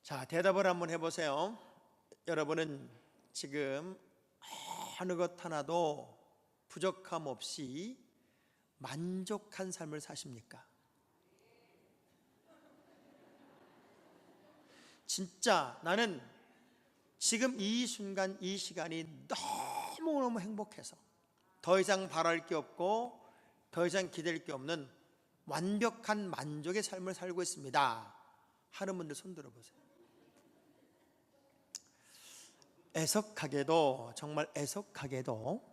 자, 대답을 한번 해보세요. 여러분은 지금 어느 것 하나도 부족함 없이 만족한 삶을 사십니까? 진짜 나는 지금 이 순간 이 시간이 너무너무 행복해서 더 이상 바랄 게 없고 더 이상 기댈 게 없는 완벽한 만족의 삶을 살고 있습니다 하는 분들 손 들어보세요. 애석하게도, 정말 애석하게도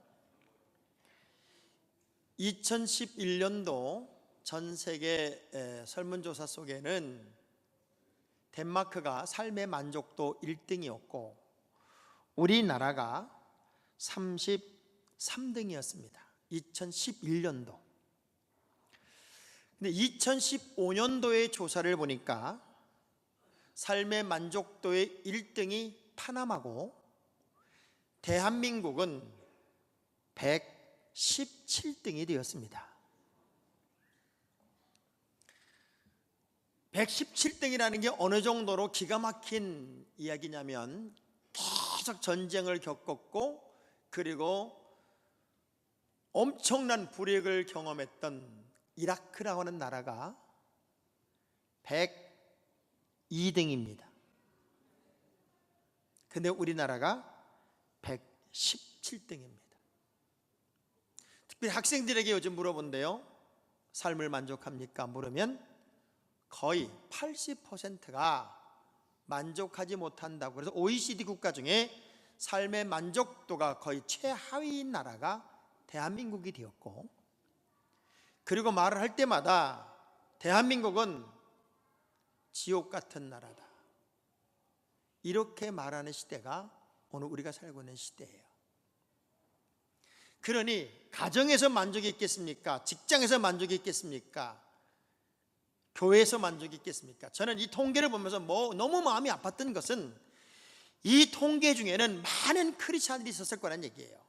2011년도 전 세계 설문조사 속에는 덴마크가 삶의 만족도 1등이었고 우리나라가 33등이었습니다. 2011년도. 근데 2015년도의 조사를 보니까 삶의 만족도의 1등이 파나마고 대한민국은 117등이 되었습니다. 117등이라는 게 어느 정도로 기가 막힌 이야기냐면 계속 전쟁을 겪었고 그리고 엄청난 불이익을 경험했던 이라크라고 하는 나라가 102등입니다. 근데 우리나라가 117등입니다. 특별히 학생들에게 요즘 물어본대요. 삶을 만족합니까? 물으면 거의 80%가 만족하지 못한다고. 그래서 OECD 국가 중에 삶의 만족도가 거의 최하위인 나라가 대한민국이 되었고, 그리고 말을 할 때마다 대한민국은 지옥 같은 나라다, 이렇게 말하는 시대가 오늘 우리가 살고 있는 시대예요. 그러니 가정에서 만족이 있겠습니까? 직장에서 만족이 있겠습니까? 교회에서 만족이 있겠습니까? 저는 이 통계를 보면서 너무 마음이 아팠던 것은 이 통계 중에는 많은 크리스찬들이 있었을 거란 얘기예요.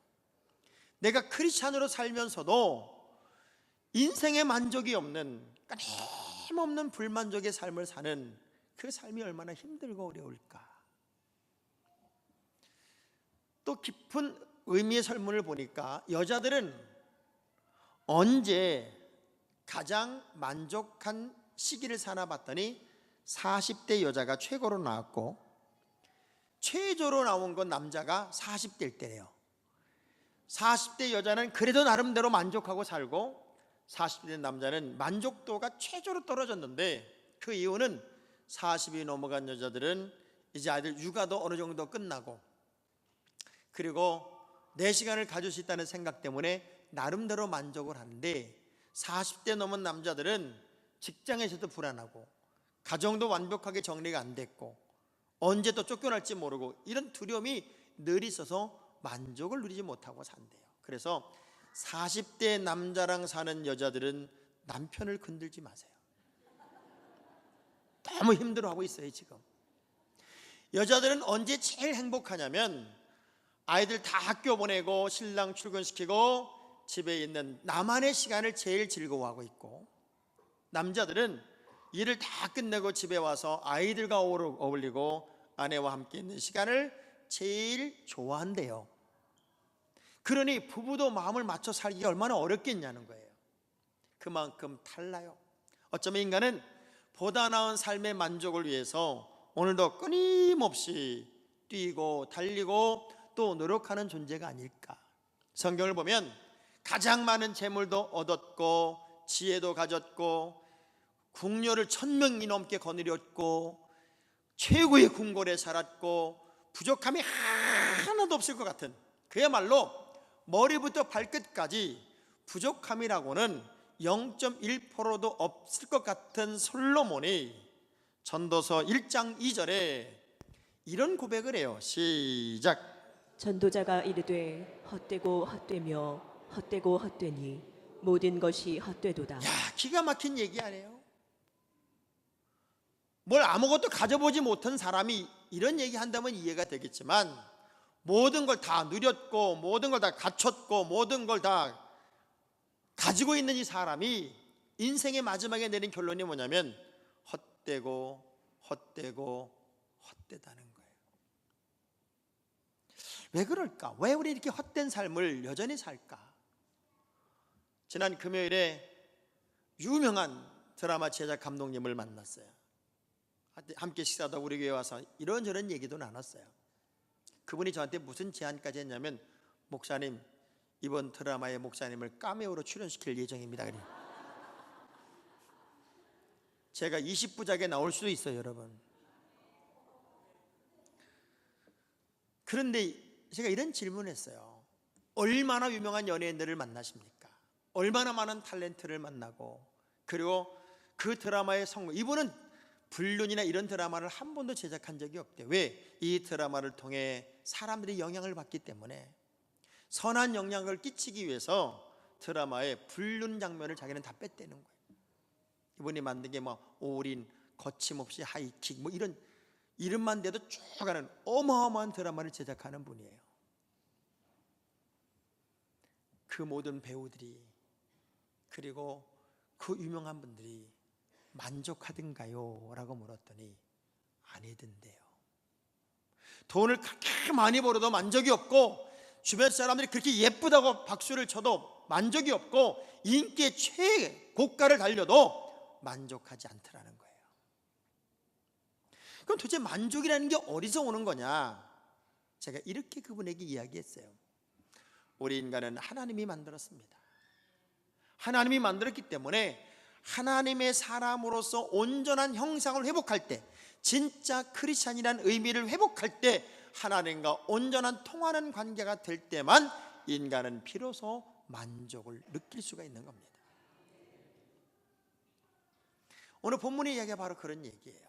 내가 크리스찬으로 살면서도 인생에 만족이 없는, 끊임없는 불만족의 삶을 사는 그 삶이 얼마나 힘들고 어려울까. 또 깊은 의미의 설문을 보니까 여자들은 언제 가장 만족한 시기를 사나 봤더니 40대 여자가 최고로 나왔고 최저로 나온 건 남자가 40대일 때래요. 40대 여자는 그래도 나름대로 만족하고 살고 40대 남자는 만족도가 최저로 떨어졌는데, 그 이유는 40이 넘어간 여자들은 이제 아이들 육아도 어느 정도 끝나고 그리고 내 시간을 가질 수 있다는 생각 때문에 나름대로 만족을 하는데, 40대 넘은 남자들은 직장에서도 불안하고 가정도 완벽하게 정리가 안 됐고 언제 또 쫓겨날지 모르고 이런 두려움이 늘 있어서 만족을 누리지 못하고 산대요. 그래서 40대 남자랑 사는 여자들은 남편을 건들지 마세요. 너무 힘들어하고 있어요. 지금 여자들은 언제 제일 행복하냐면 아이들 다 학교 보내고 신랑 출근시키고 집에 있는 나만의 시간을 제일 즐거워하고 있고, 남자들은 일을 다 끝내고 집에 와서 아이들과 어울리고 아내와 함께 있는 시간을 제일 좋아한대요. 그러니 부부도 마음을 맞춰 살기가 얼마나 어렵겠냐는 거예요. 그만큼 달라요. 어쩌면 인간은 보다 나은 삶의 만족을 위해서 오늘도 끊임없이 뛰고 달리고 또 노력하는 존재가 아닐까. 성경을 보면 가장 많은 재물도 얻었고 지혜도 가졌고 궁녀를 1000명이 넘게 거느렸고 최고의 궁궐에 살았고 부족함이 하나도 없을 것 같은, 그야말로 머리부터 발끝까지 부족함이라고는 0.1%도 없을 것 같은 솔로몬이 전도서 1장 2절에 이런 고백을 해요. 시작. 전도자가 이르되 헛되고 헛되며 헛되고 헛되니 모든 것이 헛되도다. 야, 기가 막힌 얘기 아니에요? 뭘 아무것도 가져보지 못한 사람이 이런 얘기 한다면 이해가 되겠지만, 모든 걸 다 누렸고 모든 걸 다 갖췄고 모든 걸 다 가지고 있는 이 사람이 인생의 마지막에 내린 결론이 뭐냐면 헛되고 헛되고 헛되다는 거예요. 왜 그럴까? 왜 우리 이렇게 헛된 삶을 여전히 살까? 지난 금요일에 유명한 드라마 제작 감독님을 만났어요. 함께 식사하다 우리 교회 와서 이런저런 얘기도 나눴어요. 그분이 저한테 무슨 제안까지 했냐면, 목사님, 이번 드라마에 목사님을 카메오로 출연시킬 예정입니다. 제가 20부작에 나올 수도 있어요, 여러분. 그런데 제가 이런 질문을 했어요. 얼마나 유명한 연예인들을 만나십니까? 얼마나 많은 탤런트를 만나고, 그리고 그 드라마의 성공, 이분은 불륜이나 이런 드라마를 한 번도 제작한 적이 없대요. 왜? 이 드라마를 통해 사람들이 영향을 받기 때문에, 선한 영향을 끼치기 위해서 드라마의 불륜 장면을 자기는 다 뺐다는 거예요. 이분이 만든 게 뭐 올인, 거침없이 하이킥, 뭐 이런 이름만 대도 쭉 가는 어마어마한 드라마를 제작하는 분이에요. 그 모든 배우들이, 그리고 그 유명한 분들이 만족하던가요? 라고 물었더니 아니던데요. 돈을 그렇게 많이 벌어도 만족이 없고, 주변 사람들이 그렇게 예쁘다고 박수를 쳐도 만족이 없고, 인기의 최고가를 달려도 만족하지 않더라는 거예요. 그럼 도대체 만족이라는 게 어디서 오는 거냐? 제가 이렇게 그분에게 이야기했어요. 우리 인간은 하나님이 만들었습니다. 하나님이 만들었기 때문에 하나님의 사람으로서 온전한 형상을 회복할 때, 진짜 크리스찬이라는 의미를 회복할 때, 하나님과 온전한 통하는 관계가 될 때만 인간은 비로소 만족을 느낄 수가 있는 겁니다. 오늘 본문의 이야기가 바로 그런 얘기예요.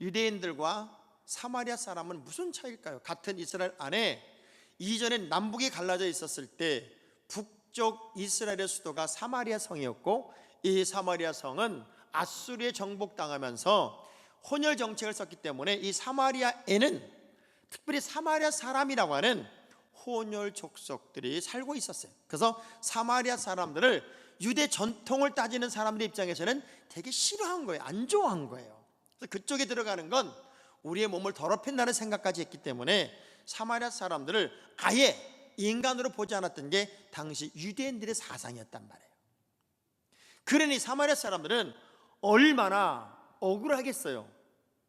유대인들과 사마리아 사람은 무슨 차이일까요? 같은 이스라엘 안에 이전에 남북이 갈라져 있었을 때 북쪽 이스라엘의 수도가 사마리아 성이었고, 이 사마리아 성은 아수르에 정복당하면서 혼혈 정책을 썼기 때문에 이 사마리아에는 특별히 사마리아 사람이라고 하는 혼혈 족속들이 살고 있었어요. 그래서 사마리아 사람들을 유대 전통을 따지는 사람들 입장에서는 되게 싫어한 거예요. 안 좋아한 거예요. 그래서 그쪽에 들어가는 건 우리의 몸을 더럽힌다는 생각까지 했기 때문에 사마리아 사람들을 아예 인간으로 보지 않았던 게 당시 유대인들의 사상이었단 말이에요. 그러니 사마리아 사람들은 얼마나 억울하겠어요.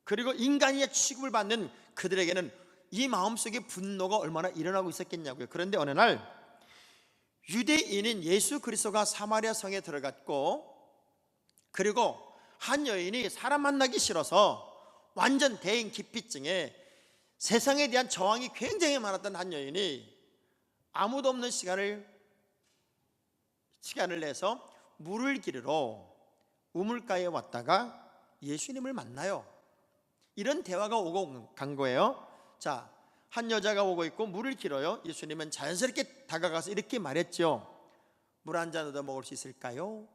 그리고 인간의 취급을 받는 그들에게는 이 마음속에 분노가 얼마나 일어나고 있었겠냐고요. 그런데 어느 날 유대인인 예수 그리스도가 사마리아 성에 들어갔고, 그리고 한 여인이 사람 만나기 싫어서 완전 대인 기피증에 세상에 대한 저항이 굉장히 많았던 한 여인이 아무도 없는 시간을 내서 물을 기르러 우물가에 왔다가 예수님을 만나요. 이런 대화가 오고 간 거예요. 자, 한 여자가 오고 있고 물을 길어요. 예수님은 자연스럽게 다가가서 이렇게 말했죠. 물 한 잔 얻어 먹을 수 있을까요?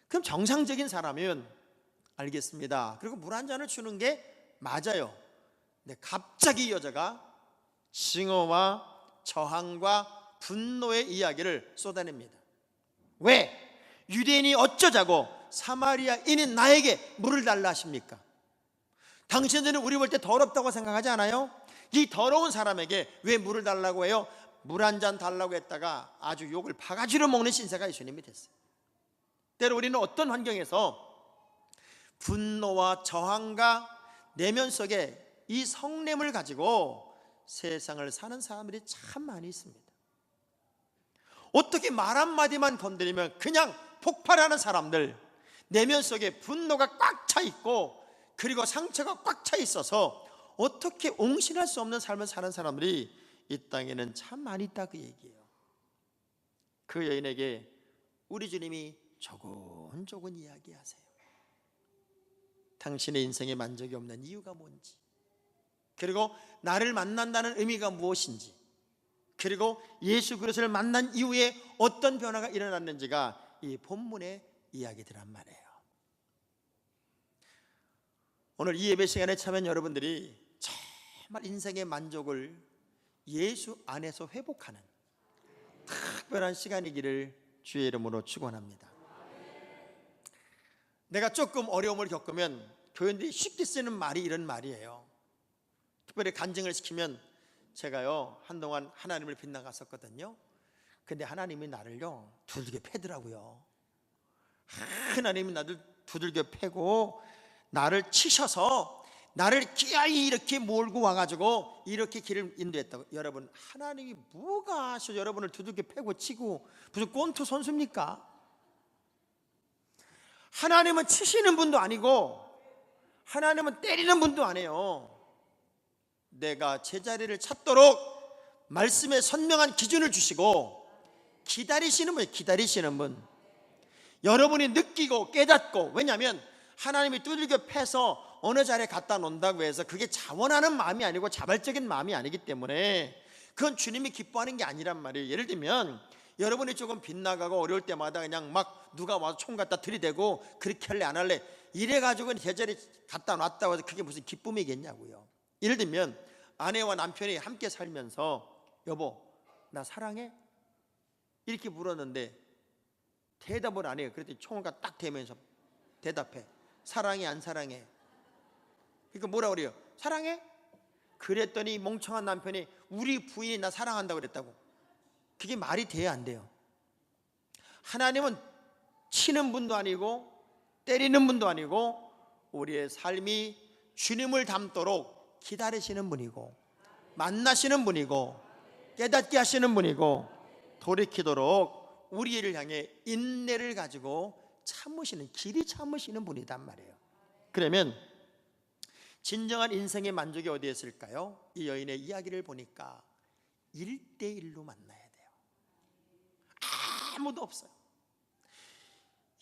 그럼 정상적인 사람은 알겠습니다. 그리고 물 한 잔을 주는 게 맞아요. 근데 갑자기 여자가 증오와 저항과 분노의 이야기를 쏟아냅니다. 왜? 유대인이 어쩌자고 사마리아인인 나에게 물을 달라 하십니까? 당신들은 우리 볼 때 더럽다고 생각하지 않아요? 이 더러운 사람에게 왜 물을 달라고 해요? 물 한 잔 달라고 했다가 아주 욕을 바가지로 먹는 신세가 예수님이 됐어요. 때로 우리는 어떤 환경에서 분노와 저항과 내면 속에 이 성냄을 가지고 세상을 사는 사람들이 참 많이 있습니다. 어떻게 말 한마디만 건드리면 그냥 폭발하는 사람들, 내면 속에 분노가 꽉 차 있고, 그리고 상처가 꽉 차 있어서 어떻게 옹신할 수 없는 삶을 사는 사람들이 이 땅에는 참 많이 있다, 그 얘기예요. 그 여인에게 우리 주님이 조곤조곤 이야기하세요. 당신의 인생에 만족이 없는 이유가 뭔지, 그리고 나를 만난다는 의미가 무엇인지, 그리고 예수 그리스도를 만난 이후에 어떤 변화가 일어났는지가 이 본문의 이야기들란 말이에요. 오늘 이 예배 시간에 참여한 여러분들이 정말 인생의 만족을 예수 안에서 회복하는 특별한 시간이기를 주의 이름으로 축원합니다. 내가 조금 어려움을 겪으면 교인들이 쉽게 쓰는 말이 이런 말이에요. 특별히 간증을 시키면, 제가요 한동안 하나님을 빗나갔었거든요. 근데 하나님이 나를요 두들겨 패더라고요. 하나님이 나를 두들겨 패고 나를 치셔서 나를 기아이 이렇게 몰고 와가지고 이렇게 길을 인도했다고. 여러분, 하나님이 뭐가 하셔 여러분을 두들겨 패고 치고 무슨 꼰투 선수입니까? 하나님은 치시는 분도 아니고 하나님은 때리는 분도 아니에요. 내가 제자리를 찾도록 말씀에 선명한 기준을 주시고 기다리시는 분이에요. 기다리시는 분. 여러분이 느끼고 깨닫고, 왜냐하면 하나님이 두들겨 패서 어느 자리에 갖다 놓는다고 해서 그게 자원하는 마음이 아니고 자발적인 마음이 아니기 때문에 그건 주님이 기뻐하는 게 아니란 말이에요. 예를 들면 여러분이 조금 빗나가고 어려울 때마다 그냥 막 누가 와서 총 갖다 들이대고 그렇게 할래 안 할래 이래가지고 제자리 갖다 놨다고 해서 그게 무슨 기쁨이겠냐고요. 예를 들면 아내와 남편이 함께 살면서 여보 나 사랑해? 이렇게 물었는데 대답을 안 해요. 그랬더니 총을 갖다 딱 대면서 대답해. 사랑해 안 사랑해? 그러니까 뭐라 그래요? 사랑해? 그랬더니 멍청한 남편이 우리 부인이 나 사랑한다고 그랬다고. 그게 말이 돼야 안 돼요. 하나님은 치는 분도 아니고 때리는 분도 아니고 우리의 삶이 주님을 닮도록 기다리시는 분이고 만나시는 분이고 깨닫게 하시는 분이고 돌이키도록 우리를 향해 인내를 가지고 참으시는, 길이 참으시는 분이단 말이에요. 그러면 진정한 인생의 만족이 어디에 있을까요? 이 여인의 이야기를 보니까 1대1로 만나야 돼요. 아무도 없어요.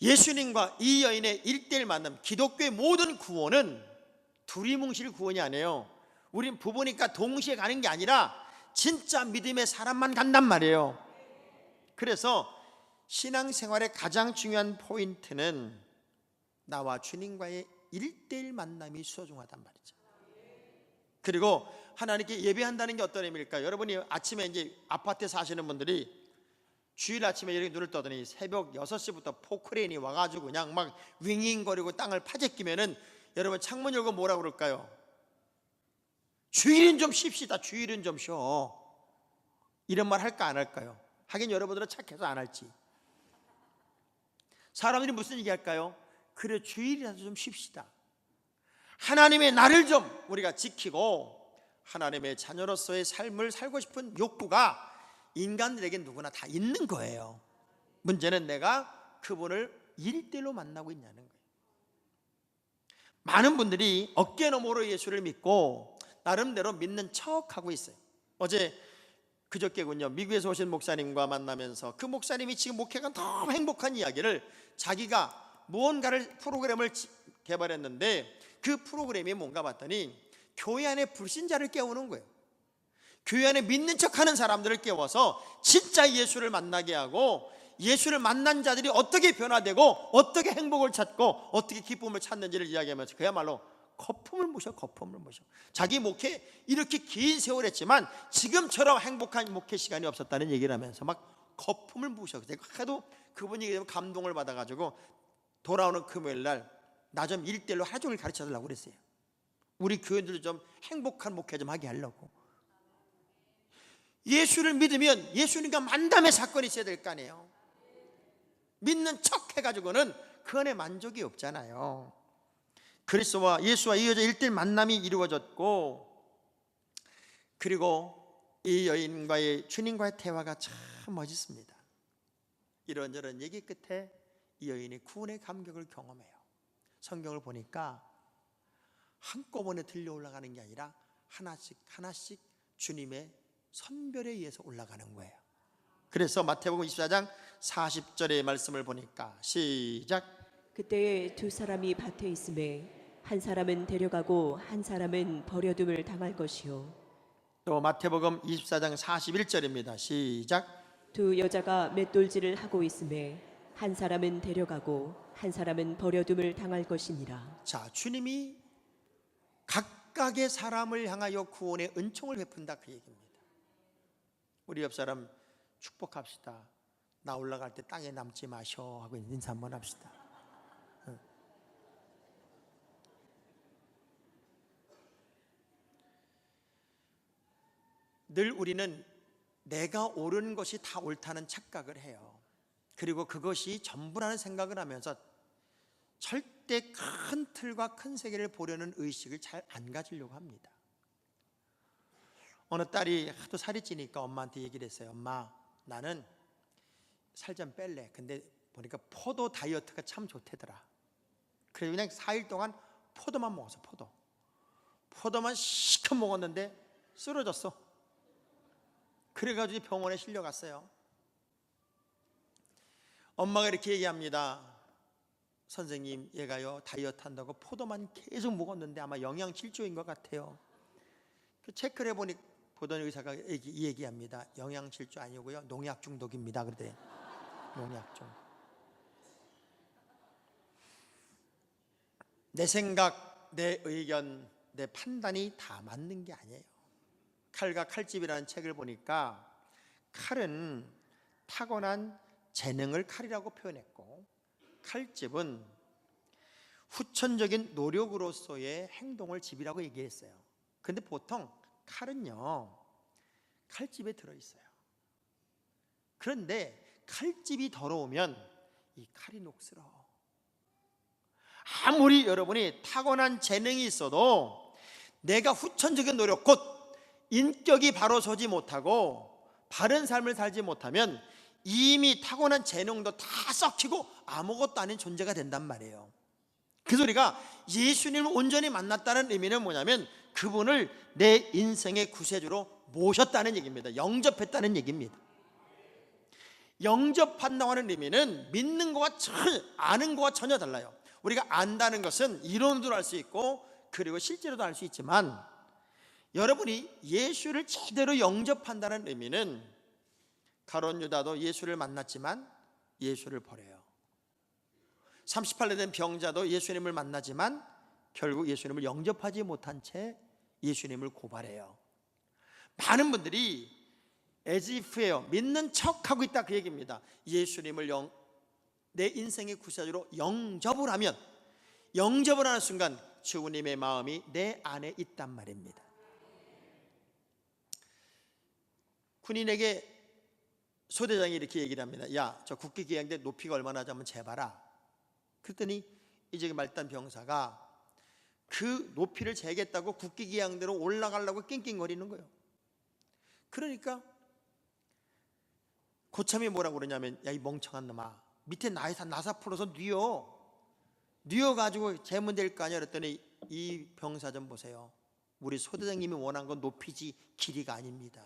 예수님과 이 여인의 1대1 만남, 기독교의 모든 구원은 두리뭉실 구원이 아니에요. 우린 부부니까 동시에 가는 게 아니라 진짜 믿음의 사람만 간단 말이에요. 그래서 신앙생활의 가장 중요한 포인트는 나와 주님과의 1대1 만남이 소중하단 말이죠. 그리고 하나님께 예배한다는 게 어떤 의미일까요? 여러분이 아침에 이제 아파트에 사시는 분들이 주일 아침에 이렇게 눈을 떠더니 새벽 6시부터 포크레인이 와가지고 그냥 막 윙윙거리고 땅을 파재끼면은 여러분 창문 열고 뭐라 그럴까요? 주일은 좀 쉽시다. 주일은 좀 쉬어. 이런 말 할까 안 할까요? 하긴 여러분들은 착해서 안 할지. 사람들이 무슨 얘기 할까요? 그래 주일이라도 좀 쉽시다. 하나님의 나를 좀 우리가 지키고 하나님의 자녀로서의 삶을 살고 싶은 욕구가 인간들에게 누구나 다 있는 거예요. 문제는 내가 그분을 1대1로 만나고 있냐는 거예요. 많은 분들이 어깨너머로 예수를 믿고 나름대로 믿는 척하고 있어요. 어제 그저께군요, 미국에서 오신 목사님과 만나면서 그 목사님이 지금 목회가 너무 행복한 이야기를, 자기가 무언가를 프로그램을 개발했는데 그 프로그램이 뭔가 봤더니 교회 안에 불신자를 깨우는 거예요. 교회 안에 믿는 척하는 사람들을 깨워서 진짜 예수를 만나게 하고 예수를 만난 자들이 어떻게 변화되고 어떻게 행복을 찾고 어떻게 기쁨을 찾는지를 이야기하면서 그야말로 거품을 모셔. 자기 목회 이렇게 긴 세월 했지만 지금처럼 행복한 목회 시간이 없었다는 얘기를 하면서 막 거품을 부으셔. 하도 그분 얘기하면 감동을 받아가지고 돌아오는 금요일날 나 좀 1대1로 하루 종일 가르쳐달라고 그랬어요. 우리 교회들도 좀 행복한 목회 좀 하게 하려고. 예수를 믿으면 예수님과 만남의 사건이 있어야 될 거 아니에요. 믿는 척 해가지고는 그 안에 만족이 없잖아요. 그리스도와 예수와 이 여자 1대1 만남이 이루어졌고, 그리고 이 여인과의 주님과의 대화가 참 멋있습니다. 이런저런 얘기 끝에 이 여인이 구원의 감격을 경험해요. 성경을 보니까 한꺼번에 들려 올라가는 게 아니라 하나씩 하나씩 주님의 선별에 의해서 올라가는 거예요. 그래서 마태복음 24장 40절의 말씀을 보니까 시작. 그때에 두 사람이 밭에 있음에 한 사람은 데려가고 한 사람은 버려둠을 당할 것이요. 또 마태복음 24장 41절입니다. 시작. 두 여자가 맷돌질을 하고 있음에 한 사람은 데려가고 한 사람은 버려둠을 당할 것이니라. 자, 주님이 각각의 사람을 향하여 구원의 은총을 베푼다 그 얘기입니다. 우리 옆 사람 축복합시다. 나 올라갈 때 땅에 남지 마셔 하고 인사 한번 합시다. 늘 우리는 내가 옳은 것이 다 옳다는 착각을 해요. 그리고 그것이 전부라는 생각을 하면서 절대 큰 틀과 큰 세계를 보려는 의식을 잘 안 가지려고 합니다. 어느 딸이 하도 살이 찌니까 엄마한테 얘기를 했어요. 엄마, 나는 살 좀 뺄래. 근데 보니까 포도 다이어트가 참 좋대더라. 그래서 그냥 4일 동안 포도만 먹었어. 포도만 시커 먹었는데 쓰러졌어. 그래가지고 병원에 실려갔어요. 엄마가 이렇게 얘기합니다. 선생님, 얘가요 다이어트 한다고 포도만 계속 먹었는데 아마 영양실조인 것 같아요. 체크를 해보니 보던 의사가 얘기합니다. 영양실조 아니고요, 농약 중독입니다. 그러대. 농약 중독. 내 생각, 내 의견, 내 판단이 다 맞는 게 아니에요. 칼과 칼집이라는 책을 보니까 칼은 타고난 재능을 칼이라고 표현했고, 칼집은 후천적인 노력으로서의 행동을 집이라고 얘기했어요. 근데 보통 칼은요, 칼집에 들어있어요. 그런데 칼집이 더러우면 이 칼이 녹슬어. 아무리 여러분이 타고난 재능이 있어도 내가 후천적인 노력, 곧 인격이 바로 서지 못하고 바른 삶을 살지 못하면 이미 타고난 재능도 다 썩히고 아무것도 아닌 존재가 된단 말이에요. 그 소리가 예수님을 온전히 만났다는 의미는 뭐냐면 그분을 내 인생의 구세주로 모셨다는 얘기입니다. 영접했다는 얘기입니다. 영접한다고 하는 의미는 믿는 것과 아는 것과 전혀 달라요. 우리가 안다는 것은 이론으로 알 수 있고 그리고 실제로도 알 수 있지만, 여러분이 예수를 제대로 영접한다는 의미는 가룟 유다도 예수를 만났지만 예수를 버려요. 38년 된 병자도 예수님을 만나지만 결국 예수님을 영접하지 못한 채 예수님을 고발해요. 많은 분들이 as if예요. 믿는 척하고 있다, 그 얘기입니다. 예수님을 내 인생의 구세주로 영접을 하면, 영접을 하는 순간 주님의 마음이 내 안에 있단 말입니다. 군인에게 소대장이 이렇게 얘기를 합니다. 야, 저 국기기양대 높이가 얼마나 하자면 재봐라. 그랬더니 이제 말단 병사가 그 높이를 재겠다고 국기기양대로 올라가려고 낑낑거리는 거예요. 그러니까 고참이 뭐라고 그러냐면, 야, 이 멍청한 놈아, 밑에 나사 풀어서 뉘어가지고 재면 될 거 아니야. 그랬더니 이 병사 좀 보세요. 우리 소대장님이 원한 건 높이지 길이가 아닙니다.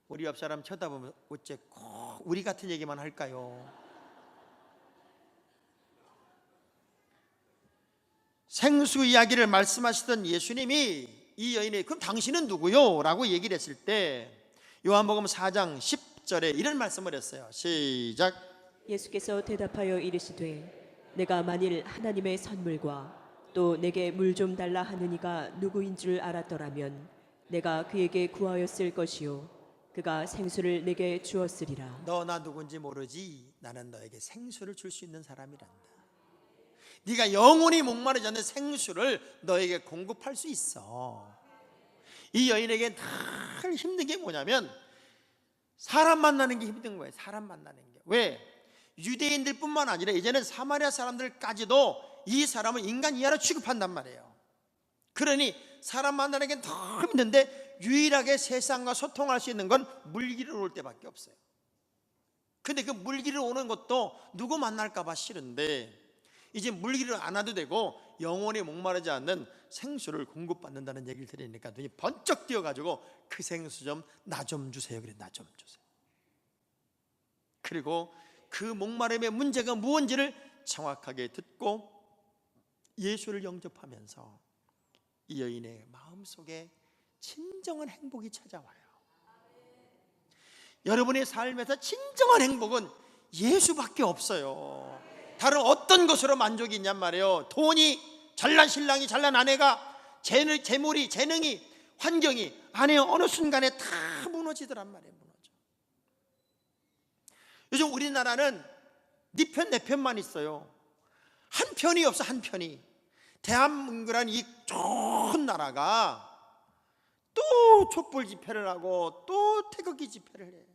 우리 옆 사람 쳐다보면 어째 꼭 우리 같은 얘기만 할까요? 생수 이야기를 말씀하시던 예수님이 이 여인이 그럼 당신은 누구요? 라고 얘기를 했을 때 요한복음 4장 10절에 이런 말씀을 했어요. 시작. 예수께서 대답하여 이르시되 내가 만일 하나님의 선물과 또 내게 물 좀 달라 하는 이가 누구인 줄 알았더라면 내가 그에게 구하였을 것이요 그가 생수를 내게 주었으리라. 너 나 누군지 모르지? 나는 너에게 생수를 줄 수 있는 사람이란다. 네가 영원히 목마르지 않는 생수를 너에게 공급할 수 있어. 이 여인에게 늘 힘든 게 뭐냐면 사람 만나는 게 힘든 거예요. 사람 만나는 게. 왜? 유대인들 뿐만 아니라 이제는 사마리아 사람들까지도 이 사람은 인간 이하로 취급한단 말이에요. 그러니 사람 만나는 게 더 힘든데 유일하게 세상과 소통할 수 있는 건 물길을 올 때밖에 없어요. 근데 그 물길을 오는 것도 누구 만날까 봐 싫은데 이제 물길을 안 와도 되고 영원히 목마르지 않는 생수를 공급받는다는 얘기를 들으니까 눈이 번쩍 띄어가지고 그 생수 좀 나 좀 주세요. 그래, 나 좀 주세요. 그리고 그 목마름의 문제가 무엇인지를 정확하게 듣고 예수를 영접하면서 이 여인의 마음속에 진정한 행복이 찾아와요. 여러분의 삶에서 진정한 행복은 예수밖에 없어요. 다른 어떤 것으로 만족이 있냔 말이에요. 돈이, 잘난 신랑이, 잘난 아내가, 재물이, 재능이, 환경이 아니에요. 어느 순간에 다 무너지더란 말이에요. 무너져. 요즘 우리나라는 네 편 내 편만 있어요. 한 편이 없어. 한 편이. 대한민국이라는 이 좋은 나라가 또 촛불 집회를 하고 또 태극기 집회를 해.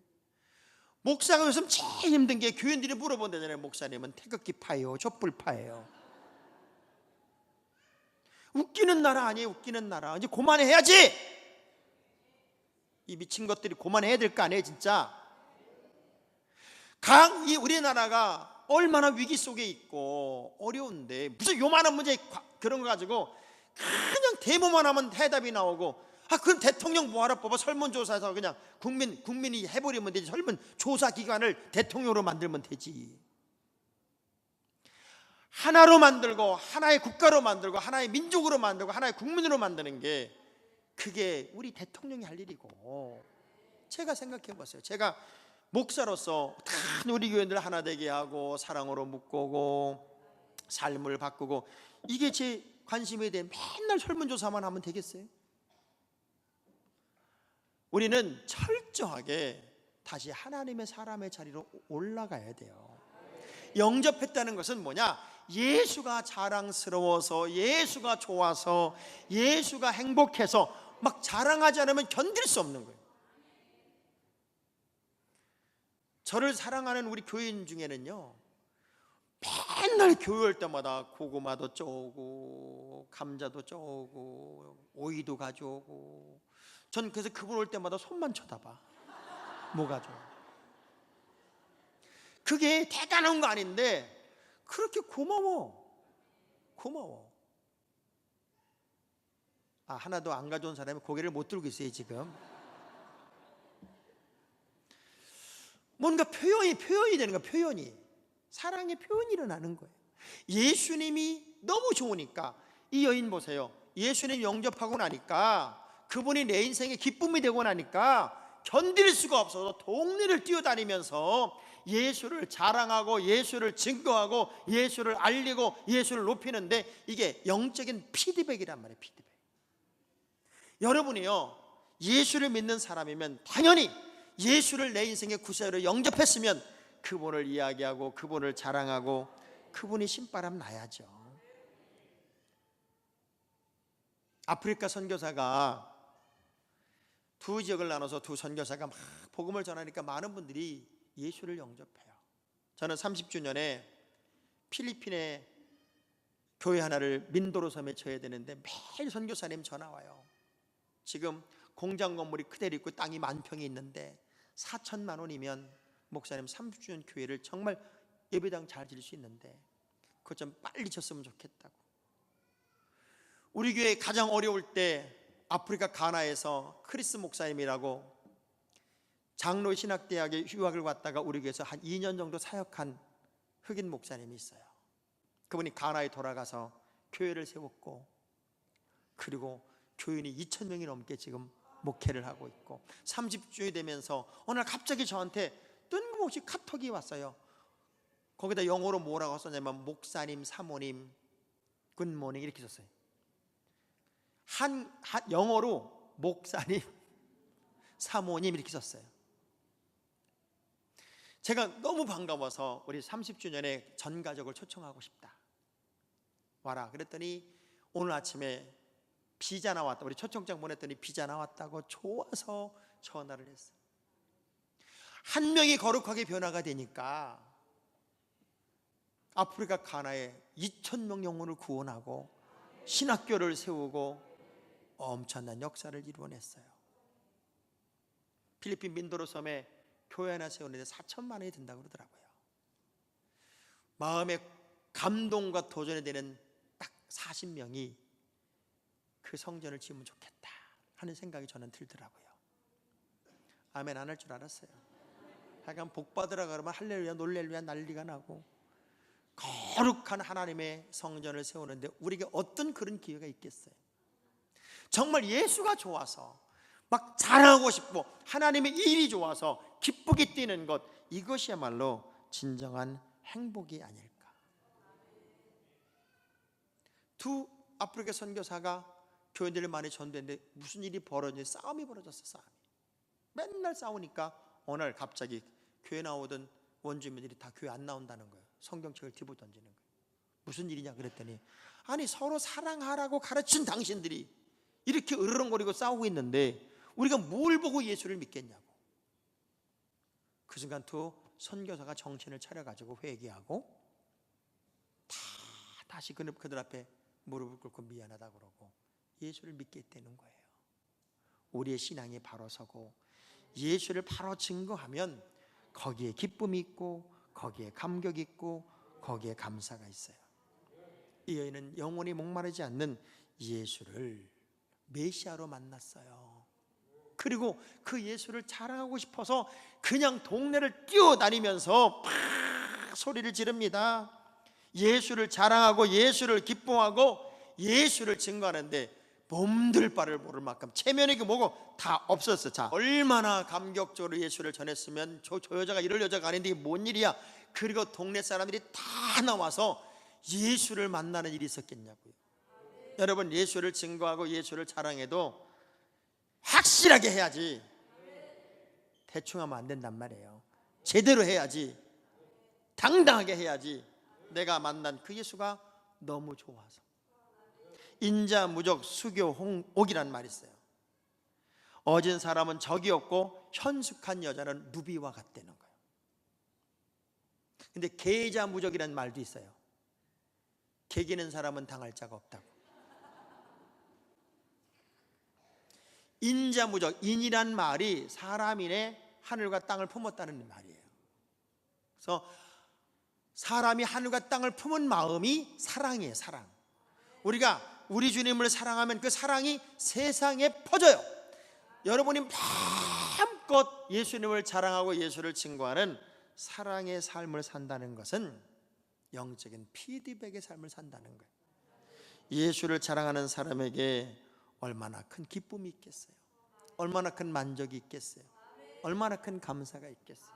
목사가 요즘 제일 힘든 게 교인들이 물어본다잖아요. 목사님은 태극기파예요, 촛불파예요? 웃기는 나라 아니에요. 웃기는 나라. 이제 그만해야지. 이 미친 것들이 그만해야 될 거 아니에요. 진짜 이 우리나라가 얼마나 위기 속에 있고 어려운데 무슨 요만한 문제 그런 거 가지고 그냥 데모만 하면 해답이 나오고, 그럼 대통령 뭐하러 뽑아? 설문조사에서 그냥 국민이 해버리면 되지. 설문조사 기관을 대통령으로 만들면 되지. 하나로 만들고 하나의 국가로 만들고 하나의 민족으로 만들고 하나의 국민으로 만드는 게 그게 우리 대통령이 할 일이고, 제가 생각해 봤어요. 제가 목사로서 다 우리 교인들 하나 되게 하고 사랑으로 묶고 삶을 바꾸고, 이게 제 관심에 대해 맨날 설문조사만 하면 되겠어요? 우리는 철저하게 다시 하나님의 사람의 자리로 올라가야 돼요. 영접했다는 것은 뭐냐? 예수가 자랑스러워서, 예수가 좋아서, 예수가 행복해서 막 자랑하지 않으면 견딜 수 없는 거예요. 저를 사랑하는 우리 교인 중에는요, 맨날 교회 올 때마다 고구마도 쪼고 감자도 쪼고 오이도 가져오고, 전 그래서 그분 올 때마다 손만 쳐다봐. 뭐 가져와? 그게 대단한 거 아닌데 그렇게 고마워. 하나도 안 가져온 사람이 고개를 못 들고 있어요 지금. 뭔가 표현이 되는 거야. 표현이, 사랑의 표현이 일어나는 거예요. 예수님이 너무 좋으니까. 이 여인 보세요. 예수님 영접하고 나니까, 그분이 내 인생의 기쁨이 되고 나니까 견딜 수가 없어서 동네를 뛰어다니면서 예수를 자랑하고 예수를 증거하고 예수를 알리고 예수를 높이는데, 이게 영적인 피드백이란 말이에요. 피드백. 여러분이요, 예수를 믿는 사람이면 당연히 예수를 내 인생의 구세주로 영접했으면 그분을 이야기하고 그분을 자랑하고 그분이 신바람 나야죠. 아프리카 선교사가 두 지역을 나눠서 두 선교사가 막 복음을 전하니까 많은 분들이 예수를 영접해요. 저는 30주년에 필리핀에 교회 하나를 민도로 섬에 쳐야 되는데 매일 선교사님 전화 와요. 지금 공장 건물이 그대로 있고 땅이 10,000평이 있는데 4천만 원이면 목사님 30주년 교회를 정말 예배당 잘 지을 수 있는데 그것 좀 빨리 졌으면 좋겠다고. 우리 교회 가장 어려울 때 아프리카 가나에서 크리스 목사님이라고 장로 신학대학에 휴학을 갔다가 우리 교회에서 한 2년 정도 사역한 흑인 목사님이 있어요. 그분이 가나에 돌아가서 교회를 세웠고, 그리고 교인이 2,000명이 넘게 지금 목회를 하고 있고, 30주년이 되면서 어느 날 갑자기 저한테 뜬금없이 카톡이 왔어요. 거기다 영어로 뭐라고 썼냐면 목사님, 사모님, 굿모닝 이렇게 썼어요. 영어로 목사님, 사모님 이렇게 썼어요. 제가 너무 반가워서 우리 30주년에 전 가족을 초청하고 싶다, 와라 그랬더니 오늘 아침에 비자 나왔다, 우리 초청장 보냈더니 비자 나왔다고 좋아서 전화를 했어요. 한 명이 거룩하게 변화가 되니까 아프리카 가나에 2,000명 영혼을 구원하고 신학교를 세우고 엄청난 역사를 이루어냈어요. 필리핀 민도로 섬에 교회 하나 세우는데 4천만 원이 든다고 그러더라고요. 마음에 감동과 도전이 되는 딱 40명이 그 성전을 지으면 좋겠다 하는 생각이 저는 들더라고요. 아멘 안 할 줄 알았어요. 하여간 복 받으라 그러면 할렐루야 놀렐루야 난리가 나고, 거룩한 하나님의 성전을 세우는데 우리에게 어떤 그런 기회가 있겠어요? 정말 예수가 좋아서 막 자랑하고 싶고 하나님의 일이 좋아서 기쁘게 뛰는 것, 이것이야말로 진정한 행복이 아닐까. 두 아프리카 선교사가 교인들을 많이 전도했는데 무슨 일이 벌어졌냐? 싸움이 벌어졌어. 싸움이 맨날 싸우니까 어느 날 갑자기 교회 나오던 원주민들이 다 교회 안 나온다는 거예요. 성경책을 뒤집어 던지는 거예요. 무슨 일이냐 그랬더니 아니 서로 사랑하라고 가르친 당신들이 이렇게 으르렁거리고 싸우고 있는데 우리가 뭘 보고 예수를 믿겠냐고. 그 순간 두 선교사가 정신을 차려가지고 회개하고 다시 그들 앞에 무릎을 꿇고 미안하다 그러고 예수를 믿게 되는 거예요. 우리의 신앙이 바로 서고 예수를 바로 증거하면 거기에 기쁨이 있고 거기에 감격이 있고 거기에 감사가 있어요. 이 여인은 영원히 목마르지 않는 예수를 메시아로 만났어요. 그리고 그 예수를 자랑하고 싶어서 그냥 동네를 뛰어다니면서 팍 소리를 지릅니다. 예수를 자랑하고 예수를 기뻐하고 예수를 증거하는데 몸둘 바를 모를 만큼 체면이고 뭐고 다 없었어. 자, 얼마나 감격적으로 예수를 전했으면 저 여자가 이럴 여자가 아닌데 이게 뭔 일이야. 그리고 동네 사람들이 다 나와서 예수를 만나는 일이 있었겠냐고요. 여러분, 예수를 증거하고 예수를 자랑해도 확실하게 해야지. 대충 하면 안 된단 말이에요. 제대로 해야지. 당당하게 해야지. 내가 만난 그 예수가 너무 좋아서. 인자무적 수교홍옥이란 말이 있어요. 어진 사람은 적이 없고 현숙한 여자는 누비와 같다는 거예요. 근데 계자무적이라는 말도 있어요. 개기는 사람은 당할 자가 없다고. 인자무적, 인이란 말이 사람인의 하늘과 땅을 품었다는 말이에요. 그래서 사람이 하늘과 땅을 품은 마음이 사랑이에요. 사랑. 우리가 우리 주님을 사랑하면 그 사랑이 세상에 퍼져요. 여러분이 마음껏 예수님을 자랑하고 예수를 증거하는 사랑의 삶을 산다는 것은 영적인 피드백의 삶을 산다는 거예요. 예수를 자랑하는 사람에게 얼마나 큰 기쁨이 있겠어요. 얼마나 큰 만족이 있겠어요. 얼마나 큰 감사가 있겠어요.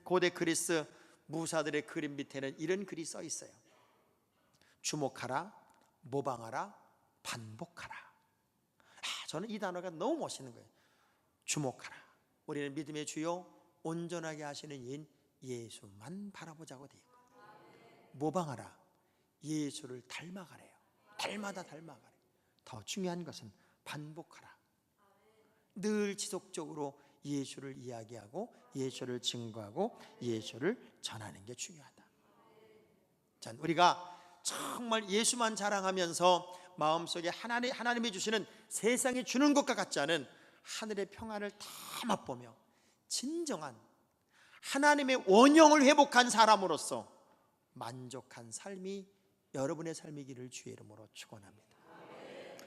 고대 그리스 무사들의 그림 밑에는 이런 글이 써 있어요. 주목하라, 모방하라, 반복하라. 저는 이 단어가 너무 멋있는 거예요. 주목하라. 우리는 믿음의 주요 온전하게 하시는 이인 예수만 바라보자고 되어 있고, 모방하라. 예수를 닮아가래요. 닮아다 닮아가래요. 더 중요한 것은 반복하라. 늘 지속적으로 예수를 이야기하고 예수를 증거하고 예수를 전하는 게 중요하다. 자, 우리가 정말 예수만 자랑하면서 마음속에 하나님이 주시는 세상에 주는 것과 같지 않은 하늘의 평안을 다 맛보며 진정한 하나님의 원형을 회복한 사람으로서 만족한 삶이 여러분의 삶이기를 주의 이름으로 축원합니다.